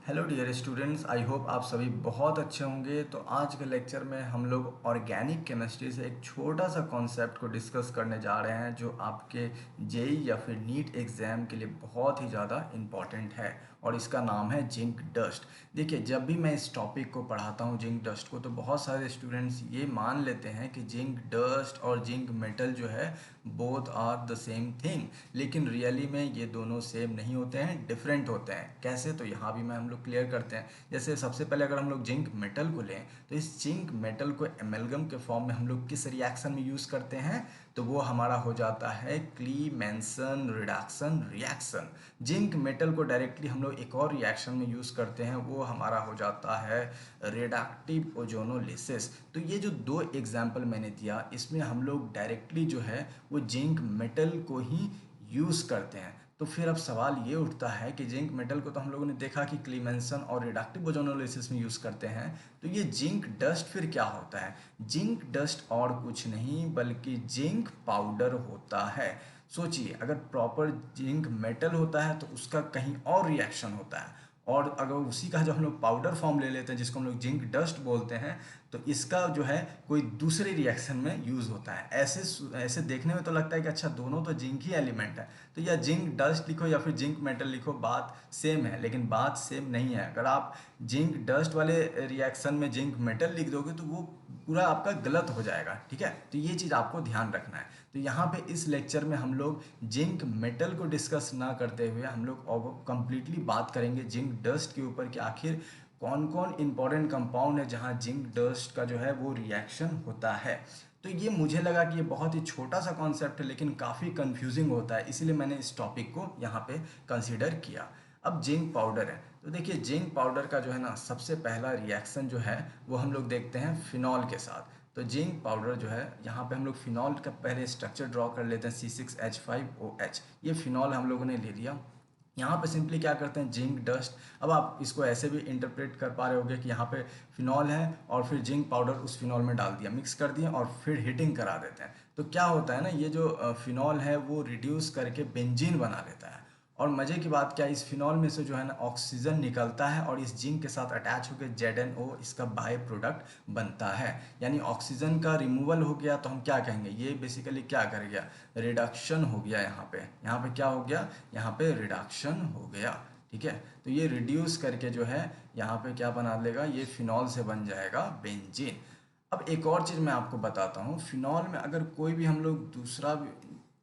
Hello dear students, I hope आप सभी बहुत अच्छे होंगे। तो आज के लेक्चर में हम लोग ऑर्गेनिक केमिस्ट्री से एक छोटा सा कॉन्सेप्ट को डिस्कस करने जा रहे हैं जो आपके जेई या फिर नीट एग्ज़ाम के लिए बहुत ही ज़्यादा इम्पॉर्टेंट है, और इसका नाम है जिंक डस्ट। देखिए, जब भी मैं इस टॉपिक को पढ़ाता हूँ जिंक डस्ट को, तो बहुत सारे स्टूडेंट्स ये मान लेते हैं कि जिंक डस्ट और जिंक मेटल जो है both are the same thing, लेकिन रियली में ये दोनों सेम नहीं होते हैं, डिफरेंट होते हैं। कैसे? तो यहाँ भी मैं हम लोग क्लियर करते हैं। जैसे सबसे पहले अगर हम लोग जिंक मेटल को लें, तो इस जिंक मेटल को एमेल्गम के फॉर्म में हम लोग किस रिएक्शन में यूज़ करते हैं? तो वो हमारा हो जाता है क्लीमेंसन रिडक्शन रिएक्शन। जिंक मेटल को डायरेक्टली हम लोग एक और रिएक्शन में यूज़ करते हैं, वो हमारा हो जाता है रिडक्टिव ओजोनोलिसिस। तो ये जो दो एग्जाम्पल मैंने दिया, इसमें हम लोग डायरेक्टली जो है वो जिंक मेटल को ही यूज़ करते हैं। तो फिर अब सवाल ये उठता है कि जिंक मेटल को तो हम लोगों ने देखा कि क्लीमेंसन और रिडक्टिव ओजोनोलिसिस में यूज़ करते हैं, तो ये जिंक डस्ट फिर क्या होता है? जिंक डस्ट और कुछ नहीं बल्कि जिंक पाउडर होता है। सोचिए, अगर प्रॉपर जिंक मेटल होता है तो उसका कहीं और रिएक्शन होता है, और अगर उसी का जो हम लोग पाउडर फॉर्म ले लेते हैं जिसको हम लोग जिंक डस्ट बोलते हैं, तो इसका जो है कोई दूसरे रिएक्शन में यूज़ होता है। ऐसे ऐसे देखने में तो लगता है कि अच्छा, दोनों तो जिंक ही एलिमेंट है, तो या जिंक डस्ट लिखो या फिर जिंक मेटल लिखो, बात सेम है। लेकिन बात सेम नहीं है। अगर आप जिंक डस्ट वाले रिएक्शन में जिंक मेटल लिख दोगे तो वो पूरा आपका गलत हो जाएगा। ठीक है, तो ये चीज़ आपको ध्यान रखना है। तो यहाँ पे इस लेक्चर में हम लोग जिंक मेटल को डिस्कस ना करते हुए हम लोग कंप्लीटली बात करेंगे जिंक डस्ट के ऊपर कि आखिर कौन कौन इंपॉर्टेंट कंपाउंड है जहाँ जिंक डस्ट का जो है वो रिएक्शन होता है। तो ये मुझे लगा कि ये बहुत ही छोटा सा कॉन्सेप्ट है, लेकिन काफ़ी कंफ्यूजिंग होता है, इसीलिए मैंने इस टॉपिक को यहाँ पे कंसीडर किया। अब जिंक पाउडर है, तो देखिए जिंक पाउडर का जो है ना सबसे पहला रिएक्शन जो है वो हम लोग देखते हैं फिनॉल के साथ। तो जिंक पाउडर जो है, यहाँ पे हम लोग फिनॉल का पहले स्ट्रक्चर ड्रॉ कर लेते हैं, C6H5OH। ये फिनॉल हम लोगों ने ले लिया। यहाँ पे सिंपली क्या करते हैं, जिंक डस्ट। अब आप इसको ऐसे भी इंटरप्रेट कर पा रहे होगे कि यहाँ पे फिनॉल है और फिर जिंक पाउडर उस फिनॉल में डाल दिया, मिक्स कर दिया और फिर हीटिंग करा देते हैं। तो क्या होता है ना, ये जो फिनॉल है वो रिड्यूस करके बेंजीन बना लेता है। और मज़े की बात क्या है, इस फिनॉल में से जो है ना ऑक्सीजन निकलता है और इस जिंक के साथ अटैच होकर ZnO इसका बाय प्रोडक्ट बनता है। यानी ऑक्सीजन का रिमूवल हो गया, तो हम क्या कहेंगे, ये बेसिकली क्या कर गया, रिडक्शन हो गया। यहाँ पे क्या हो गया, यहाँ पे रिडक्शन हो गया। ठीक है, तो ये रिड्यूस करके जो है यहाँ पे क्या बना लेगा, ये फिनॉल से बन जाएगा बेंजीन। अब एक और चीज़ मैं आपको बताता हूँ, फिनॉल में अगर कोई भी हम लोग दूसरा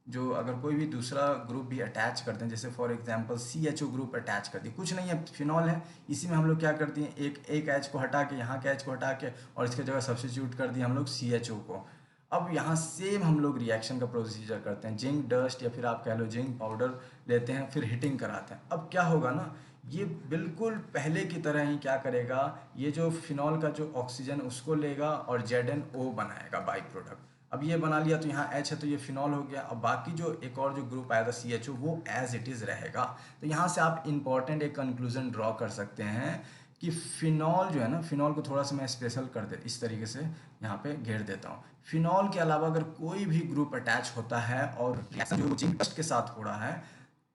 जो अगर कोई भी दूसरा ग्रुप भी अटैच करते हैं, जैसे for example CHO group attach कर दिए, कुछ नहीं है, फिनॉल है, इसी में हम लोग क्या करते हैं, एक एच को हटा के, यहाँ के एच को हटा के और इसके जगह सब्स्टिट्यूट कर दिया हम लोग CHO को। अब यहाँ सेम हम लोग रिएक्शन का प्रोसीजर करते हैं, जिंक डस्ट या फिर आप कह लो जिंक पाउडर लेते हैं, फिर हीटिंग कराते हैं। अब क्या होगा ना, ये बिल्कुल पहले की तरह ही क्या करेगा, ये जो फिनॉल का जो ऑक्सीजन उसको लेगा और ZnO बनाएगा बाई प्रोडक्ट। अब ये बना लिया तो यहाँ H है तो ये फिनॉल हो गया। अब बाकी जो एक और जो ग्रुप आया था CHO, वो एज इट इज़ रहेगा। तो यहाँ से आप इंपॉर्टेंट एक कंक्लूजन ड्रॉ कर सकते हैं कि फिनॉल जो है ना, फिनॉल को थोड़ा सा मैं स्पेशल कर दे इस तरीके से यहाँ पे घेर देता हूँ। फिनॉल के अलावा अगर कोई भी ग्रुप अटैच होता है और रिएक्शन जो जिंक डस्ट के साथ हो रहा है,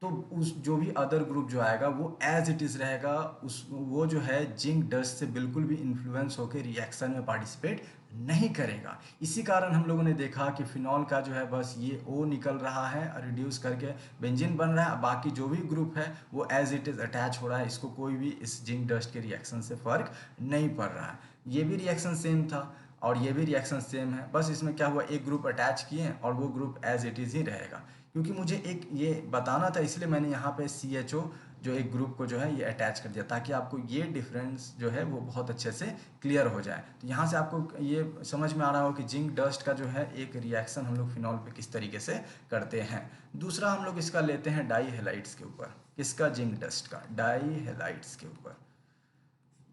तो उस जो भी अदर ग्रुप जो आएगा वो एज इट इज़ रहेगा। उस वो जो है जिंक डस्ट से बिल्कुल भी इन्फ्लुएंस होकर रिएक्शन में पार्टिसिपेट नहीं करेगा। इसी कारण हम लोगों ने देखा कि फिनॉल का जो है बस ये O निकल रहा है, रिड्यूस करके बेंजीन बन रहा है, बाकी जो भी ग्रुप है वो एज इट इज़ अटैच हो रहा है, इसको कोई भी इस जिंक डस्ट के रिएक्शन से फ़र्क नहीं पड़ रहा है। ये भी रिएक्शन सेम था और ये भी रिएक्शन सेम है, बस इसमें क्या हुआ, एक ग्रुप अटैच किए और वो ग्रुप एज इट इज़ ही रहेगा। क्योंकि मुझे एक ये बताना था, इसलिए मैंने यहाँ पे CHO जो एक ग्रुप को जो है ये अटैच कर दिया, ताकि आपको ये डिफरेंस जो है वो बहुत अच्छे से क्लियर हो जाए। तो यहाँ से आपको ये समझ में आ रहा हो कि जिंक डस्ट का जो है एक रिएक्शन हम लोग फिनॉल पे किस तरीके से करते हैं। दूसरा हम लोग इसका लेते हैं डाई हेलाइड्स के ऊपर। किसका? जिंक डस्ट का, डाई हेलाइड्स के ऊपर।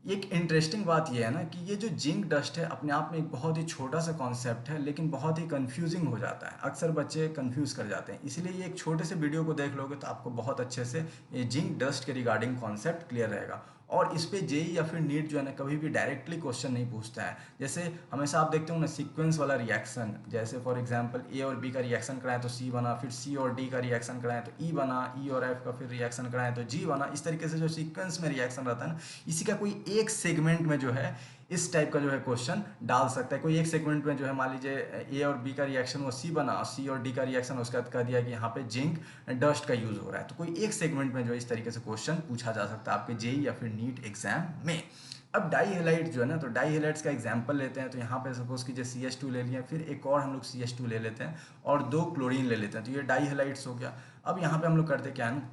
एक इंटरेस्टिंग बात यह है ना कि ये जो जिंक डस्ट है अपने आप में एक बहुत ही छोटा सा कॉन्सेप्ट है, लेकिन बहुत ही कंफ्यूजिंग हो जाता है। अक्सर बच्चे कंफ्यूज कर जाते हैं, इसलिए ये एक छोटे से वीडियो को देख लोगे तो आपको बहुत अच्छे से ये जिंक डस्ट के रिगार्डिंग कॉन्सेप्ट क्लियर रहेगा। और इस पे जेई या फिर नीट जो है ना कभी भी डायरेक्टली क्वेश्चन नहीं पूछता है। जैसे हमेशा आप देखते हो ना सीक्वेंस वाला रिएक्शन, जैसे फॉर एग्जांपल ए और बी का रिएक्शन कराएं तो सी बना, फिर सी और डी का रिएक्शन कराएं तो ई बना, ई और एफ का फिर रिएक्शन कराएं तो जी बना। इस तरीके से जो सीक्वेंस में रिएक्शन रहता है ना, इसी का कोई एक सेगमेंट में जो है इस टाइप का जो है क्वेश्चन डाल सकता है। कोई एक सेगमेंट में जो है मान लीजिए ए और बी का रिएक्शन वो सी बना, सी और डी का रिएक्शन उसका कह दिया कि यहाँ पे जिंक डस्ट का यूज हो रहा है, तो कोई एक सेगमेंट में जो है इस तरीके से क्वेश्चन पूछा जा सकता है आपके जेई या फिर नीट एग्जाम में। अब डाई हेलाइट जो है ना, तो डाई हेलाइट्स का एग्जांपल लेते हैं। तो यहाँ पे सपोज कीजिए CH2 ले लिया, फिर एक और हम लोग CH2 ले लेते हैं और 2 क्लोरीन ले लेते हैं, तो ये डाई हेलाइट्स हो गया। अब यहाँ पे हम लोग करते क्या है ना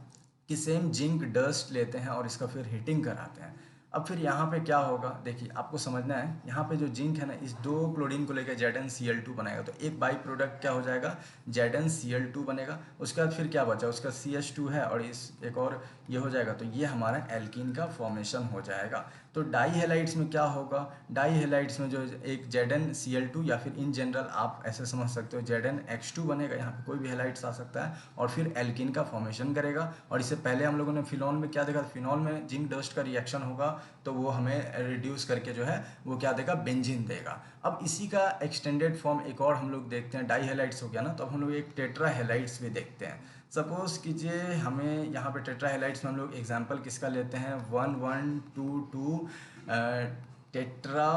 कि सेम जिंक डस्ट लेते हैं और इसका फिर हीटिंग कराते हैं। अब फिर यहाँ पे क्या होगा, देखिए आपको समझना है, यहाँ पे जो जिंक है ना इस 2 क्लोरीन को लेकर ZnCl2 बनाएगा, तो एक बाई प्रोडक्ट क्या हो जाएगा, ZnCl2 बनेगा। उसके बाद फिर क्या बचा, उसका CH2 है और इस एक और ये हो जाएगा, तो ये हमारा एल्कीन का फॉर्मेशन हो जाएगा। तो डाई हेलाइट्स में क्या होगा, डाई हेलाइट्स में जो एक ZnCl2 या फिर इन जनरल आप ऐसे समझ सकते हो ZnH2 बनेगा, यहाँ पे कोई भी हेलाइट्स आ सकता है और फिर एल्कीन का फॉर्मेशन करेगा। और इससे पहले हम लोगों ने फिनॉल में क्या देखा, फिनॉल में जिंक डस्ट का रिएक्शन होगा तो वो हमें रिड्यूस करके जो है वो क्या देगा, बेंजीन देगा। अब इसी का एक्सटेंडेड फॉर्म एक और हम लोग देखते हैं, डाई हेलाइट्स हो गया ना, तो अब हम लोग एक टेट्रा हेलाइट्स भी देखते हैं। सपोज कीजिए हमें यहाँ पे टेट्रा हेलाइट्स में हम लोग एग्जांपल किसका लेते हैं, 1122 टेट्रा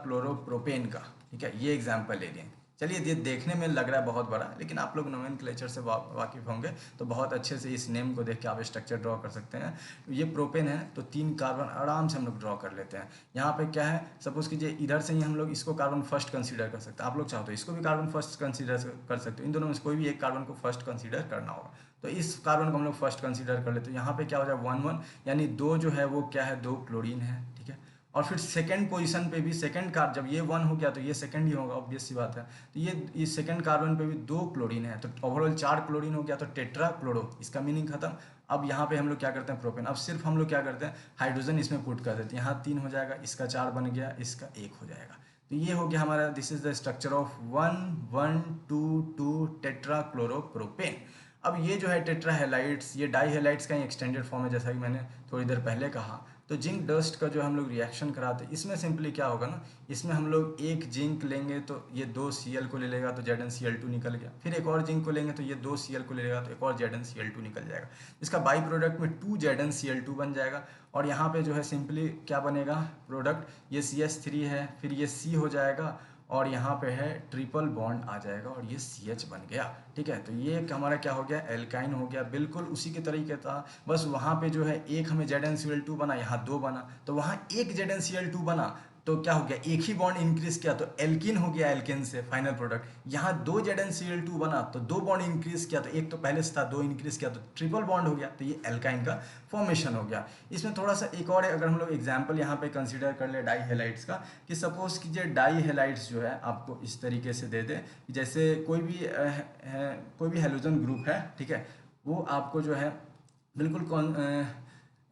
क्लोरोप्रोपेन का, ठीक है, ये एग्जांपल ले लें। चलिए, ये देखने में लग रहा है बहुत बड़ा, लेकिन आप लोग नोमेनक्लेचर से वाकिफ़ होंगे तो बहुत अच्छे से इस नेम को देख के आप स्ट्रक्चर ड्रॉ कर सकते हैं। ये प्रोपेन है तो 3 कार्बन आराम से हम लोग ड्रॉ कर लेते हैं। यहाँ पे क्या है, सपोज कीजिए इधर से ही हम लोग इसको कार्बन फर्स्ट कंसीडर कर सकते हैं, आप लोग चाहो तो इसको भी कार्बन फर्स्ट कंसीडर कर सकते हो, इन दोनों में से कोई भी एक कार्बन को फर्स्ट कंसीडर करना होगा। तो इस कार्बन को हम लोग फर्स्ट कंसीडर कर लेते हैं। यहाँ पे क्या हो जाए 1 1, यानी 2 जो है वो क्या है, 2 क्लोरीन है, ठीक है। और फिर सेकंड पोजीशन पे भी सेकंड कार्बन, जब ये 1 हो गया तो ये सेकंड ही होगा, ऑब्वियस सी बात है। तो ये सेकंड कार्बन पे भी 2 क्लोरीन है, तो ओवरऑल 4 क्लोरीन हो गया, तो टेट्रा क्लोरो, इसका मीनिंग खत्म। अब यहाँ पे हम लोग क्या करते हैं, प्रोपेन, अब सिर्फ हम लोग क्या करते हैं, हाइड्रोजन इसमें पुट कर देते हैं। यहाँ 3 हो जाएगा, इसका 4 बन गया, इसका 1 हो जाएगा। तो ये हो गया हमारा, this is the structure of 1 1 2 2 tetra chloropropane. अब ये जो है टेट्रा हेलाइट्स, ये डाई हेलाइट्स का ही एक्सटेंडेड फॉर्म है, जैसा कि मैंने थोड़ी देर पहले कहा। तो जिंक डस्ट का जो हम लोग रिएक्शन कराते हैं, इसमें सिंपली क्या होगा ना, इसमें हम लोग एक जिंक लेंगे तो ये 2 Cl को ले लेगा, तो ZnCl2 निकल गया। फिर एक और जिंक को लेंगे तो ये 2 Cl को ले लेगा, तो एक और ZnCl2 निकल जाएगा। इसका बाई प्रोडक्ट में 2 ZnCl2 बन जाएगा। और यहाँ पे जो है सिंपली क्या बनेगा प्रोडक्ट, ये CH3 है, फिर ये C हो जाएगा और यहाँ पे है ट्रिपल बॉन्ड आ जाएगा और ये CH बन गया, ठीक है। तो ये एक हमारा क्या हो गया, एल्काइन हो गया। बिल्कुल उसी के तरीके था, बस वहाँ पे जो है एक हमें ZnCl2 बना, यहाँ 2 बना, तो वहाँ एक ZnCl2 बना तो क्या हो गया, एक ही बॉन्ड इंक्रीज किया तो एल्किन हो गया, एल्केन से फाइनल प्रोडक्ट। यहाँ 2 ZnCl2 बना तो 2 बॉन्ड इंक्रीज किया, तो एक तो पहले से था, 2 इंक्रीज किया तो ट्रिपल बॉन्ड हो गया, तो ये एल्काइन का फॉर्मेशन हो गया। इसमें थोड़ा सा एक और अगर हम लोग एग्जाम्पल यहाँ पे कंसिडर कर ले डाई हेलाइट्स का, कि सपोज कीजिए डाई हेलाइट्स जो है आपको इस तरीके से दे दे, जैसे कोई भी हेलोजन ग्रुप है, ठीक है, वो आपको जो है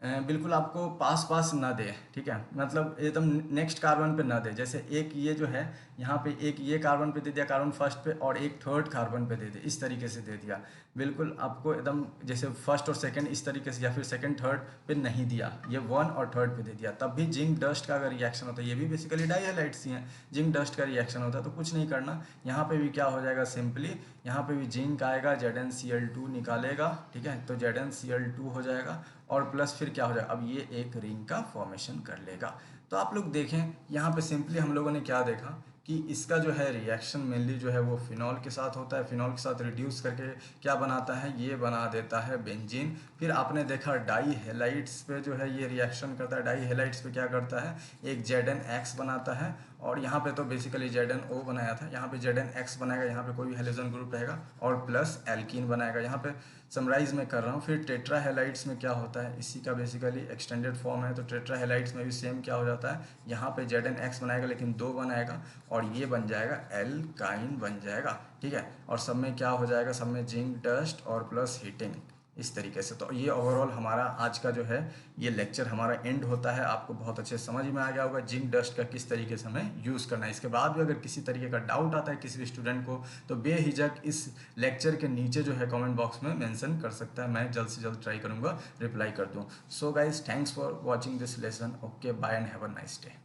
बिल्कुल आपको पास पास ना दे, ठीक है, मतलब एकदम नेक्स्ट कार्बन पे ना दे। जैसे एक ये जो है यहाँ पे एक ये कार्बन पे दे दिया, कार्बन फर्स्ट पे, और एक थर्ड कार्बन पे दे दिया, इस तरीके से दे दिया। बिल्कुल आपको एकदम जैसे फर्स्ट और सेकंड इस तरीके से, या फिर सेकंड थर्ड पे नहीं दिया, ये 1 और थर्ड पे दे दिया, तब भी जिंक डस्ट का अगर रिएक्शन होता है, ये भी बेसिकली डाई हेलाइट्स ही हैं, जिंक डस्ट का रिएक्शन होता है, तो कुछ नहीं करना। यहाँ पे भी क्या हो जाएगा, सिंपली यहाँ पे भी जिंक आएगा, ZnCl2 निकालेगा, ठीक है, तो ZnCl2 हो जाएगा और प्लस फिर क्या हो जाएगा, अब ये एक रिंग का फॉर्मेशन कर लेगा। तो आप लोग देखें यहाँ पे सिंपली हम लोगों ने क्या देखा कि इसका जो है रिएक्शन मेनली जो है वो फिनॉल के साथ होता है, फिनॉल के साथ रिड्यूस करके क्या बनाता है, ये बना देता है बेंजीन। फिर आपने देखा डाई हेलाइट्स पे जो है ये रिएक्शन करता है, डाई हेलाइट्स पे क्या करता है, एक ZnX बनाता है, और यहाँ पे तो बेसिकली ZnO बनाया था, यहाँ पे ZnX बनाएगा, यहाँ पे कोई भी हेलोजन ग्रुप रहेगा और प्लस एल्कीन बनाएगा। यहाँ पे समराइज में कर रहा हूँ। फिर टेट्रा हेलाइट्स में क्या होता है, इसी का बेसिकली एक्सटेंडेड फॉर्म है, तो टेट्रा हेलाइट्स में भी सेम क्या हो जाता है, यहाँ पे ZnX बनाएगा लेकिन 2 बनाएगा और ये बन जाएगा एल्काइन बन जाएगा, ठीक है। और सब में क्या हो जाएगा, सब में जिंक डस्ट और प्लस हीटिंग, इस तरीके से। तो ये ओवरऑल हमारा आज का जो है ये लेक्चर हमारा एंड होता है। आपको बहुत अच्छे समझ में आ गया होगा जिंक डस्ट का किस तरीके से हमें यूज़ करना है। इसके बाद भी अगर किसी तरीके का डाउट आता है किसी भी स्टूडेंट को, तो बेहिचक इस लेक्चर के नीचे जो है कमेंट बॉक्स में मेंशन कर सकता है, मैं जल्द से जल्द ट्राई करूँगा रिप्लाई कर दूँ। So guys, thanks for watching this lesson. Okay, bye and have a nice day.